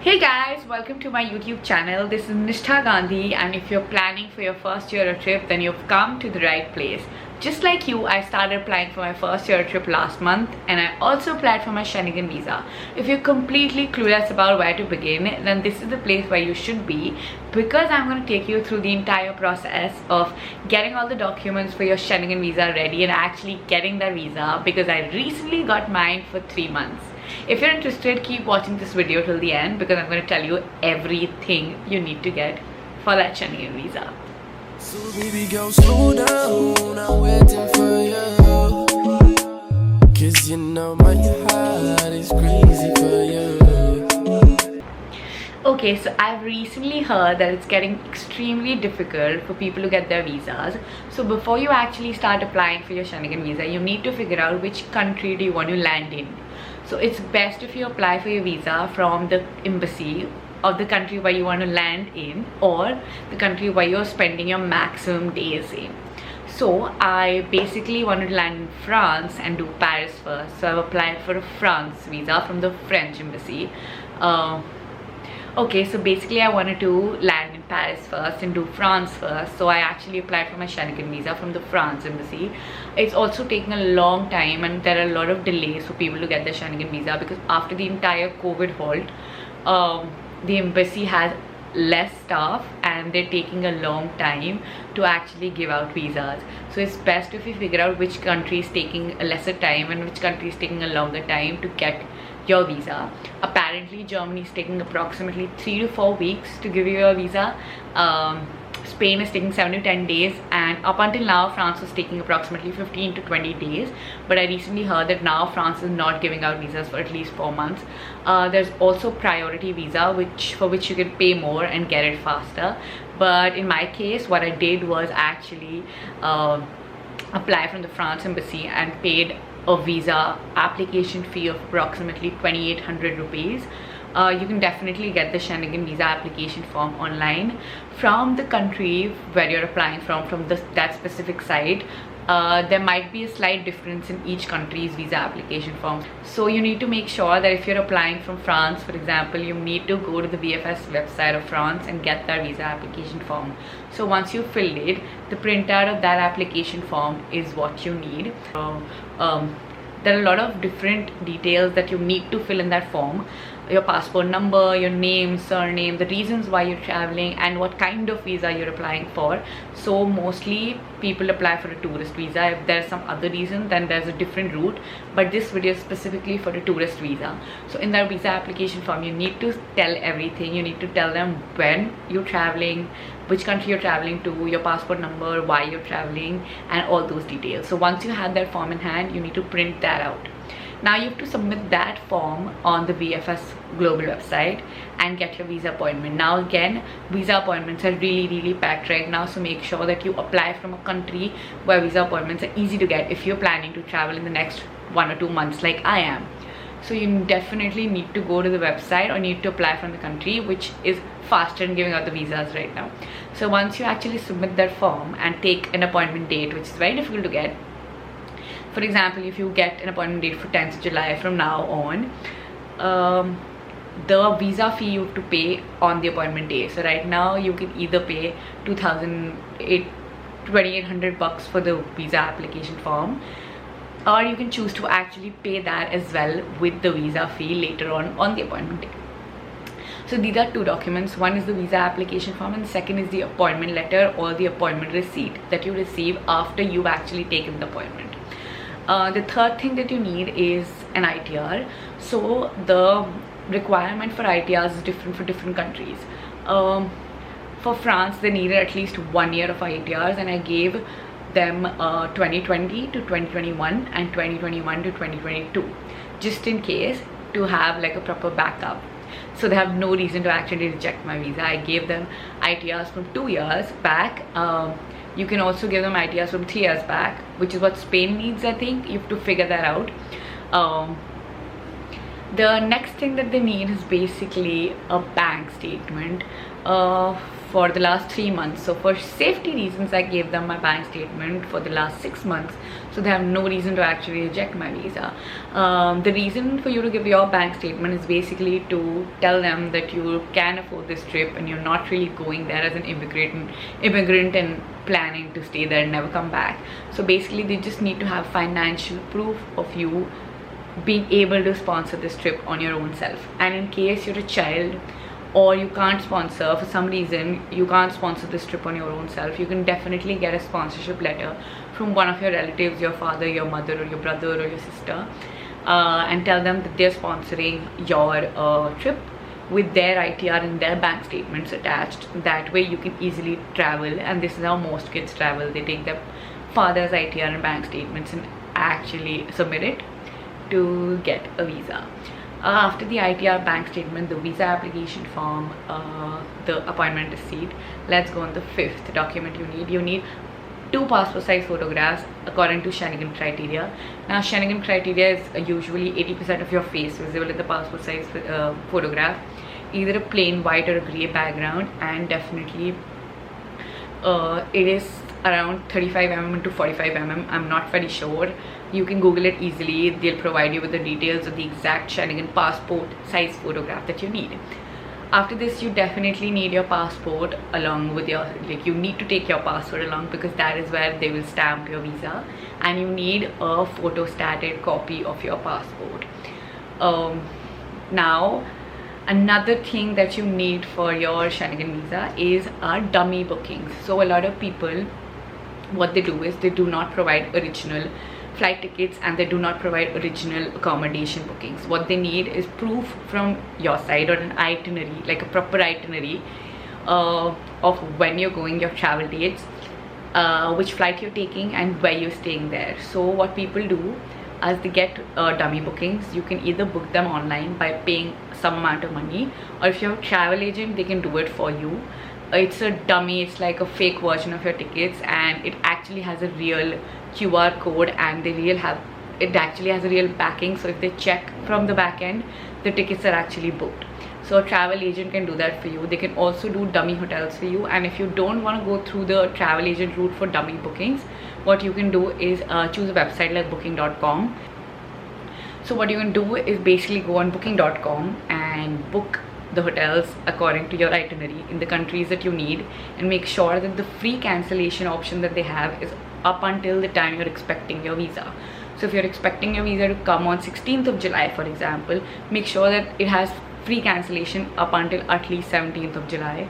Hey guys, welcome to my YouTube channel. This is Nishtha Gandhi, and if you're planning for your first Europe trip, then you've come to the right place. Just like you, I started applying for my first Europe trip last month, and I also applied for my Schengen visa. If you're completely clueless about where to begin, then this is the place where you should be, because I'm going to take you through the entire process of getting all the documents for your Schengen visa ready and actually getting that visa, because I recently got mine for 3 months. If you're interested, keep watching this video till the end, because I'm going to tell you everything you need to get for that Schengen visa. So baby girl, slow down, I'm waiting for you, 'cause you know my heart is crazy for you. Okay, so I've recently heard that it's getting extremely difficult for people to get their visas. So before you actually start applying for your Schengen visa, you need to figure out which country do you want to land in. So it's best if you apply for your visa from the embassy of the country where you want to land in, or the country where you're spending your maximum days in. So I basically wanted to land in France and do Paris first. So I've applied for a France visa from the French embassy. Okay, so basically I wanted to land in Paris first and do France first. So I actually applied for my Schengen visa from the France embassy. It's also taking a long time, and there are a lot of delays for people to get their Schengen visa, because after the entire COVID halt, the embassy has less staff and they're taking a long time to actually give out visas. So it's best if you figure out which country is taking a lesser time and which country is taking a longer time to get your visa. Apparently Germany is taking approximately 3 to 4 weeks to give you your visa. Spain is taking 7 to 10 days, and up until now France was taking approximately 15 to 20 days. But I recently heard that now France is not giving out visas for at least 4 months. There's also priority visa, for which you can pay more and get it faster. But in my case, what I did was actually apply from the France embassy and paid a visa application fee of approximately 2,800 rupees. You can definitely get the Schengen visa application form online from the country where you're applying from that specific site. There might be a slight difference in each country's visa application form. So you need to make sure that if you're applying from France, for example, you need to go to the VFS website of France and get that visa application form. So once you've filled it, the printout of that application form is what you need. There are a lot of different details that you need to fill in that form: your passport number, your name, surname, the reasons why you're traveling, and what kind of visa you're applying for. So mostly people apply for a tourist visa. If there's some other reason, then there's a different route, but this video is specifically for a tourist visa. So in that visa application form, you need to tell everything. You need to tell them when you're traveling, which country you're traveling to, your passport number, why you're traveling, and all those details. So once you have that form in hand, you need to print that out. Now you have to submit that form on the VFS global website and get your visa appointment. Now again, visa appointments are really packed right now, so make sure that you apply from a country where visa appointments are easy to get if you're planning to travel in the next 1 or 2 months like I am. So you definitely need to go to the website or need to apply from the country which is faster in giving out the visas right now. So once you actually submit that form and take an appointment date, which is very difficult to get. For example, if you get an appointment date for 10th of July from now on, the visa fee you have to pay on the appointment day. So right now you can either pay 2,800 bucks for the visa application form, or you can choose to actually pay that as well with the visa fee later on the appointment day. So these are two documents. One is the visa application form, and the second is the appointment letter or the appointment receipt that you receive after you've actually taken the appointment. The third thing that you need is an ITR. So the requirement for ITRs is different for different countries. For France, they needed at least 1 year of ITRs, and I gave them 2020 to 2021 and 2021 to 2022, just in case, to have like a proper backup. So they have no reason to actually reject my visa. I gave them ITRs from 2 years back. You can also give them ITRs from 3 years back, which is what Spain needs. I think you have to figure that out. The next thing that they need is basically a bank statement for the last 3 months. So for safety reasons, I gave them my bank statement for the last 6 months, so they have no reason to actually reject my visa. The reason for you to give your bank statement is basically to tell them that you can afford this trip and you're not really going there as an immigrant and planning to stay there and never come back. So basically they just need to have financial proof of you being able to sponsor this trip on your own self. And in case you're a child or you can't sponsor, for some reason you can't sponsor this trip on your own self, you can definitely get a sponsorship letter from one of your relatives, your father, your mother, or your brother or your sister, and tell them that they're sponsoring your trip with their ITR and their bank statements attached. That way you can easily travel, and this is how most kids travel. They take their father's ITR and bank statements and actually submit it to get a visa. After the ITR, bank statement, the visa application form, the appointment receipt, let's go on the fifth document you need. You need 2 passport size photographs according to Schengen criteria. Now Schengen criteria is usually 80% of your face visible in the passport size photograph, either a plain white or a grey background, and definitely it is around 35mm to 45mm. I'm not very sure. You can Google it easily. They'll provide you with the details of the exact Schengen passport size photograph that you need. After this, you definitely need your passport along with your, like, you need to take your passport along, because that is where they will stamp your visa, and you need a photostated copy of your passport. Now another thing that you need for your Schengen visa is dummy bookings. So a lot of people, what they do is they do not provide original flight tickets and they do not provide original accommodation bookings. What they need is proof from your side, or an itinerary, like a proper itinerary of when you're going, your travel dates, which flight you're taking, and where you're staying there. So what people do as they get dummy bookings, you can either book them online by paying some amount of money, or if you have a travel agent, they can do it for you. It's a dummy, it's like a fake version of your tickets, and it actually has a real QR code, and it actually has a real backing. So if they check from the back end, the tickets are actually booked. So a travel agent can do that for you. They can also do dummy hotels for you. And if you don't want to go through the travel agent route for dummy bookings, what you can do is choose a website like booking.com. So what you can do is basically go on booking.com and book the hotels according to your itinerary in the countries that you need, and make sure that the free cancellation option that they have is up until the time you're expecting your visa. So if you're expecting your visa to come on 16th of July, for example, make sure that it has free cancellation up until at least 17th of July.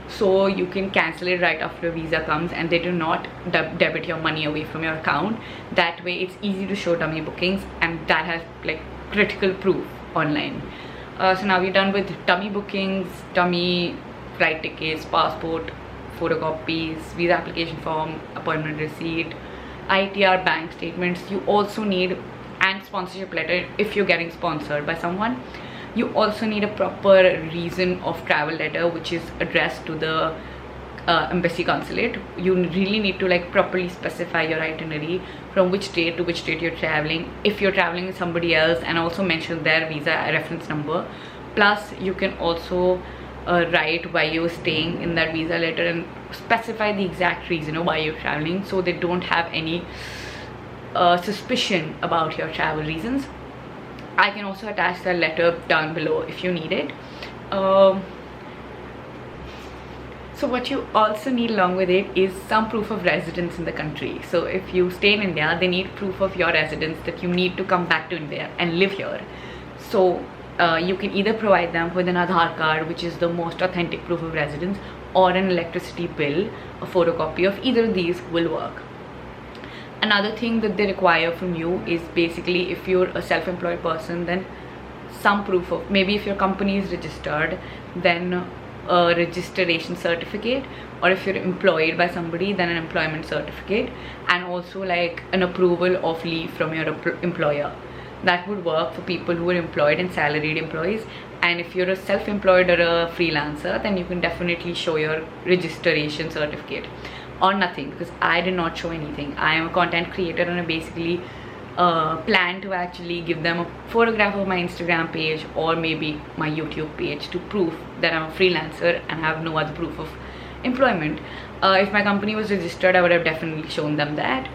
So you can cancel it right after your visa comes, and they do not debit your money away from your account. That way it's easy to show dummy bookings, and that has like critical proof online. So now we're done with dummy bookings, dummy flight tickets, passport, photocopies, visa application form, appointment receipt, ITR, bank statements. You also need, and sponsorship letter if you're getting sponsored by someone. You also need a proper reason of travel letter, which is addressed to the embassy consulate. You really need to like properly specify your itinerary, from which date to which date you're traveling, if you're traveling with somebody else, and also mention their visa reference number. Plus you can also write why you're staying in that visa letter, and specify the exact reason of why you're traveling, so they don't have any suspicion about your travel reasons. I can also attach the letter down below if you need it. So what you also need along with it is some proof of residence in the country. So if you stay in India, they need proof of your residence, that you need to come back to India and live here. So you can either provide them with an Aadhaar card, which is the most authentic proof of residence, or an electricity bill. A photocopy of either of these will work. Another thing that they require from you is basically, if you're a self-employed person, then some proof of, maybe if your company is registered, then a registration certificate, or if you're employed by somebody, then an employment certificate, and also like an approval of leave from your employer. That would work for people who are employed and salaried employees. And if you're a self-employed or a freelancer, then you can definitely show your registration certificate or nothing, because I did not show anything. I am a content creator and I basically plan to actually give them a photograph of my Instagram page or maybe my YouTube page to prove that I'm a freelancer and have no other proof of employment. If my company was registered, I would have definitely shown them that.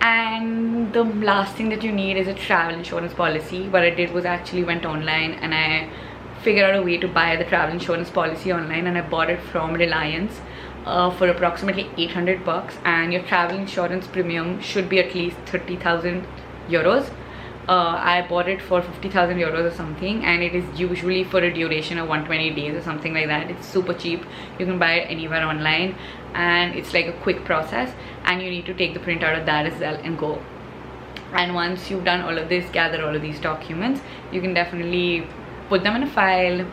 And the last thing that you need is a travel insurance policy. What I did was actually went online and I figured out a way to buy the travel insurance policy online, and I bought it from Reliance for approximately 800 bucks, and your travel insurance premium should be at least 30,000 euros. I bought it for 50,000 euros or something, and it is usually for a duration of 120 days or something like that. It's super cheap. You can buy it anywhere online, and it's like a quick process, and you need to take the printout of that as well and go. And once you've done all of this, gather all of these documents, you can definitely put them in a file,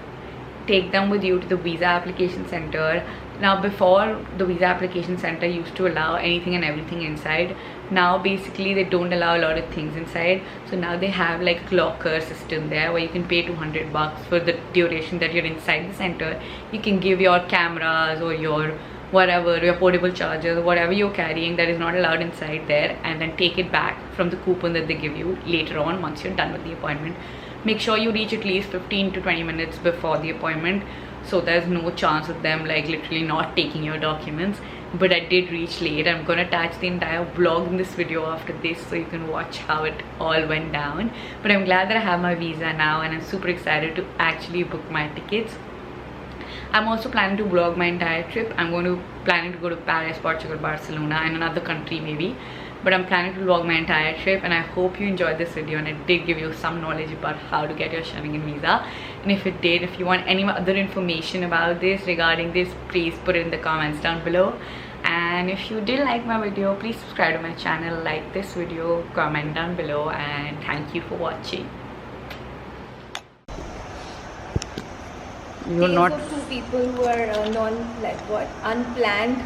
take them with you to the visa application center. Now, before, the visa application center used to allow anything and everything inside. Now basically they don't allow a lot of things inside, so now they have like a locker system there where you can pay 200 bucks for the duration that you're inside the center. You can give your cameras or your whatever, your portable chargers, whatever you're carrying that is not allowed inside there, and then take it back from the coupon that they give you later on once you're done with the appointment. Make sure you reach at least 15 to 20 minutes before the appointment, so there's no chance of them like literally not taking your documents. But I did reach late. I'm gonna attach the entire vlog in this video after this so you can watch how it all went down. But I'm glad that I have my visa now, and I'm super excited to actually book my tickets. I'm also planning to vlog my entire trip. I'm planning to go to Paris, Portugal, Barcelona, and another country maybe. But I'm planning to vlog my entire trip, and I hope you enjoyed this video and it did give you some knowledge about how to get your Schengen visa. And if it did, if you want any other information about this, regarding this, please put it in the comments down below. And if you did like my video, please subscribe to my channel, like this video, comment down below, and thank you for watching. You're not two people who are unplanned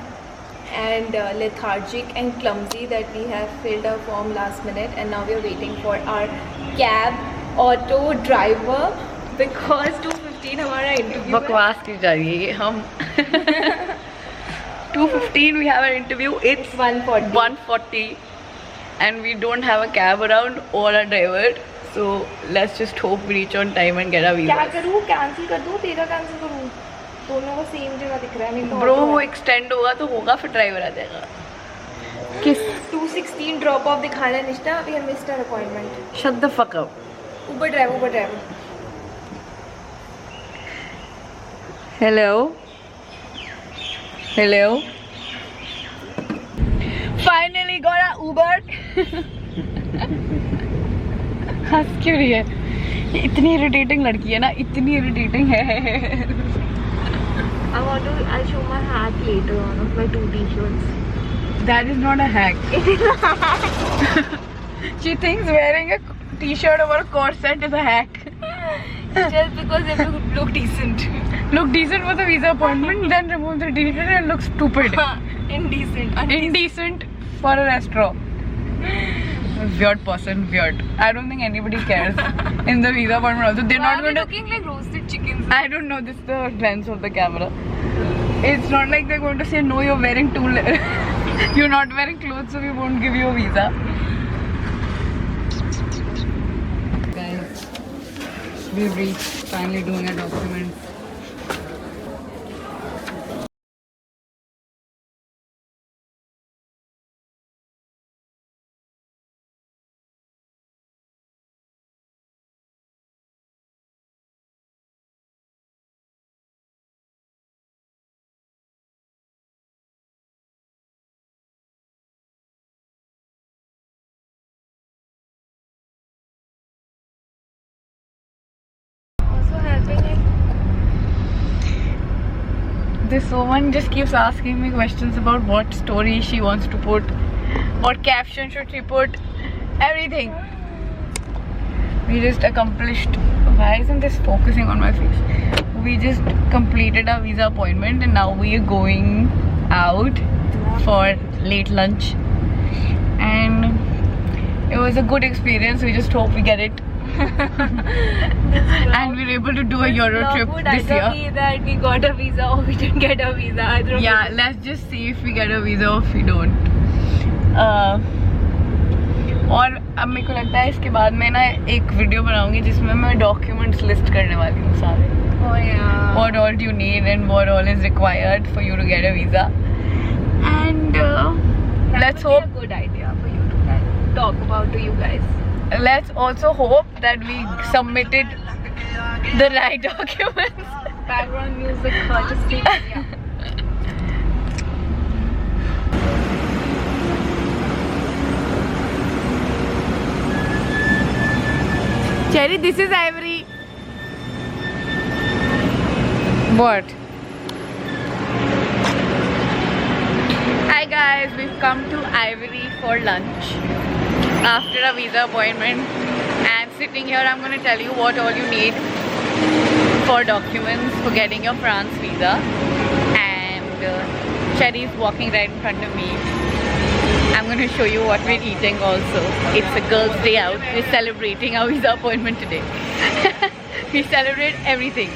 and lethargic and clumsy, that we have filled our form last minute, and now we are waiting for our cab auto driver because 2:15 हमारा interview बकवास की जाएगी हम 2:15 we have an interview. It's 1:40 and we don't have a cab around or a driver, so let's just hope we reach on time and get a visa. क्या करूँ, cancel कर दूँ, तेरा कैंसिल करूँ, दोनों को सेम जगह दिख रहा है नहीं तो ब्रो वो एक्सटेंड होगा तो होगा, फिर ड्राइवर आ जाएगा. किस 2:16 ड्रॉप ऑफ दिखाना है Nishtha, we have missed our appointment. Shut the fuck up. Uber driver. Hello. Finally got a Uber. हंस क्यों रही है? ये इतनी इरिटेटिंग लड़की है ना, इतनी इरिटेटिंग है. I'll show my hack later on of my 2 t-shirts. That is not a hack. It is a hack. She thinks wearing a t-shirt over a corset is a hack. Just because they look decent. Look decent for the visa appointment, then remove the t-shirt and look stupid. Indecent for a restaurant. Weird person, weird. I don't think anybody cares in the visa appointment also. They're not going to. Looking like roasted chickens. I don't know. This is the lens of the camera. It's not like they're going to say no. You're wearing you're not wearing clothes, so we won't give you a visa. Guys, we've reached finally doing a document. This woman just keeps asking me questions about what story she wants to put, what caption should she put, everything. We just accomplished. Why isn't this focusing on my face? We just completed our visa appointment and now we are going out for late lunch. And it was a good experience. We just hope we get it. And we were able to do a Euro trip this year. That we got a visa or we didn't get a visa. Yeah, let's just see if we get a visa or if we don't. और अब मेरे को लगता है इसके बाद मैं ना एक वीडियो बनाऊंगी जिसमें मैं डॉक्यूमेंट्स लिस्ट करने वाली हूँ सारे. Oh yeah. What all do you need and what all is required for you to get a visa. And let's hope. That would be a good idea for you to talk about to you guys. Let's also hope that we submitted the right documents. Background music, just keep, yeah. Cherry, this is Ivory. What? Hi guys, we've come to Ivory for lunch after a visa appointment, and sitting here I'm going to tell you what all you need for documents for getting your France visa. And Cherry is walking right in front of me. I'm going to show you what we're eating also. It's a girls' day out. We're celebrating our visa appointment today. We celebrate everything.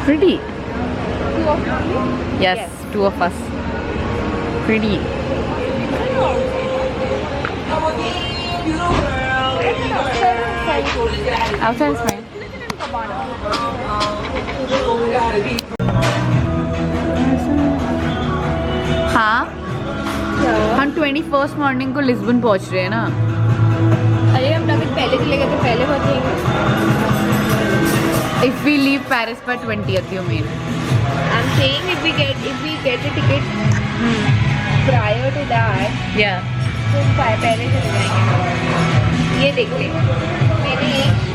Pretty. Two of you? Yes, two of us. Pretty. Outside is fine. हाँ, हम 21st morning को Lisbon पहुंच रहे हैं ना. अरे हम तभी पहले चले गए तो पहले पहुंचेंगे. If we leave Paris by 20th, you mean? I'm saying if we get a ticket prior to that, Yeah. तो पहले चले जाएंगे. ये देख ले, मैंने एक